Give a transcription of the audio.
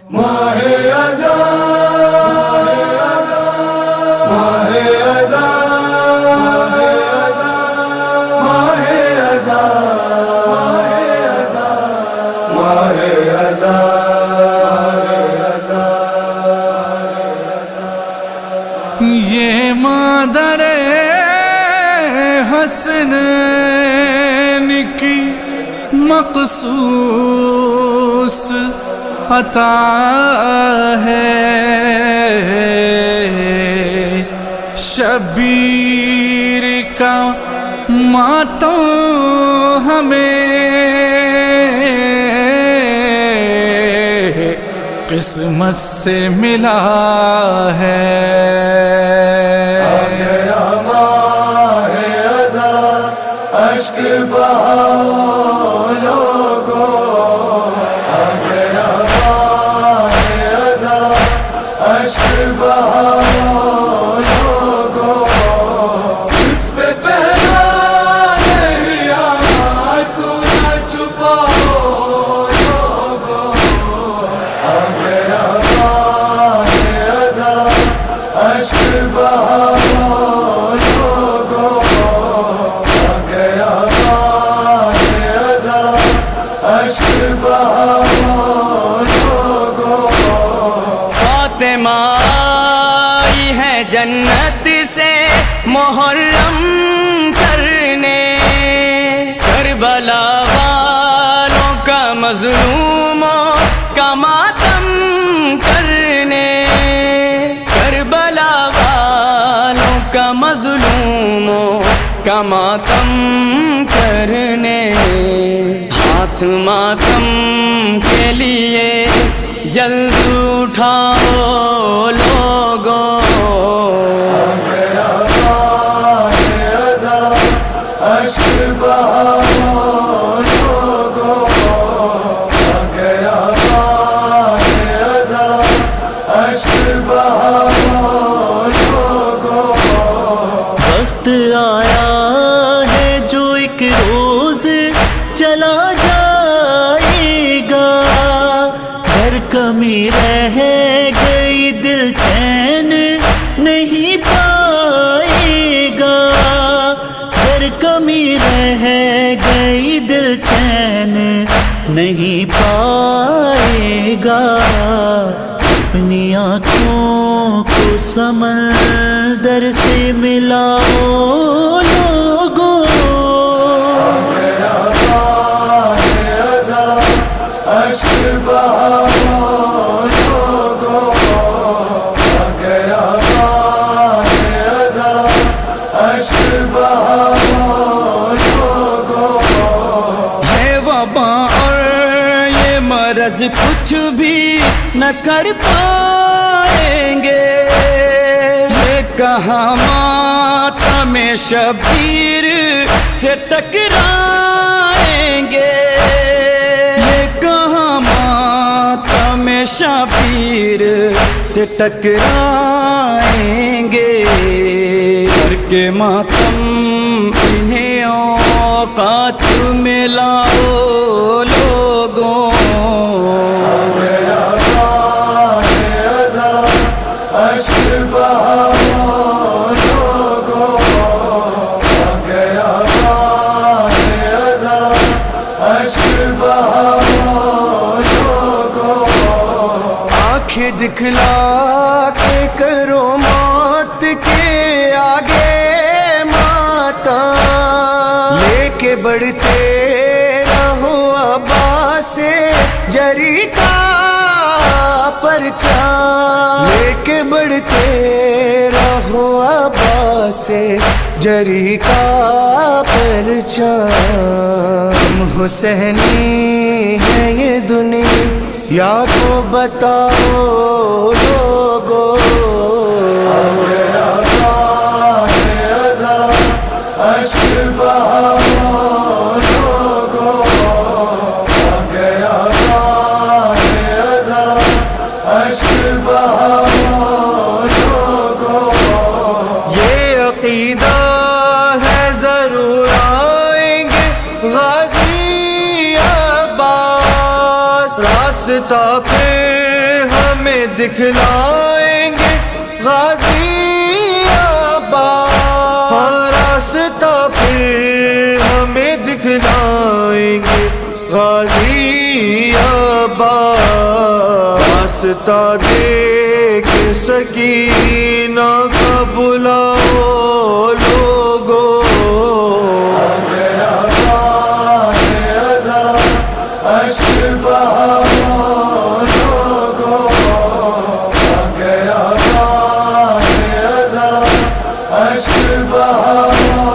ماہ ازاں ماہ ازاں ماہ ازاں ماہ ازاں یہ مادر حسنین کی مخصوص عطا ہے، شبیر کا ماتم ہمیں قسمت سے ملا ہے۔ اشک بہاؤ لوگوں، آ گیا ماہ ازاں، اشک بہاؤ لوگوں، اس پہ پہلا نہیں آنسو نہ چھپاؤ لوگوں، آ گیا ماہ ازاں، اشک بہاؤ فاطمہ آئی ہے جنت سے محرم کرنے، کربلا والوں کا مظلوموں کا ماتم کرنے، کربلا والوں کا مظلوموں کا ماتم کرنے، ہاتھ ماتم کے لیے جلد اٹھاؤ لوگوں، آ گیا ماہ ازاں، اشک بہاؤ لوگوں، آ گیا ماہ ازاں، اشک بہاؤ لوگوں، وقت آیا ہے جو ایک روز چلا جائے گا، ہر کمی رہ گئی دل چین نہیں پائے گا، ہر کمی رہ گئی دل چین نہیں پائے گا، اپنی آنکھوں کو سمندر سے ملاؤ لوگوں، اشک بہاؤ لوگوں، آ گیا ماہ ازاں، اشک بہاؤ لوگوں، ہے وبا اور یہ مرض کچھ بھی نہ کر پائیں گے، یہ کہاں ماتم شبیر سے ٹکرائیں گے، یہ کہاں ماتم شبیر سے ٹکرائیں گے، کر کے ماتم انہیں اوقات میں لاؤ لوگوں، آ گیا ماہ ازاں، اشک بہاؤ لوگوں، آ گیا ماہ ازاں، اشک بہاؤ لوگوں، آنکھیں دکھلا کے کرو موت کے آگے ماتم، لے کے بڑھتے رہو عباس جری کا پرچم، لے کے بڑھتے رہو عباس جری کا پرچم، حسینی ہے یہ دنیا کو بتاؤ لوگوں، آ گیا ماہ ازاں، اشک بہاؤ لوگوں، آ گیا ماہ ازاں، اشک بہاؤ لوگوں، یہ عقیدہ ہے ضرور آئیں گے غازی عباس، راستہ پھر ہمیں دکھلائیں گے غازی آباد، راستہ پھر ہمیں دکھلائیں گے غازی آباد، راستہ دیکھ سکینہ کا بلاؤ لوگو، اشک بہاؤ لوگو، آ گیا اشک بہاؤ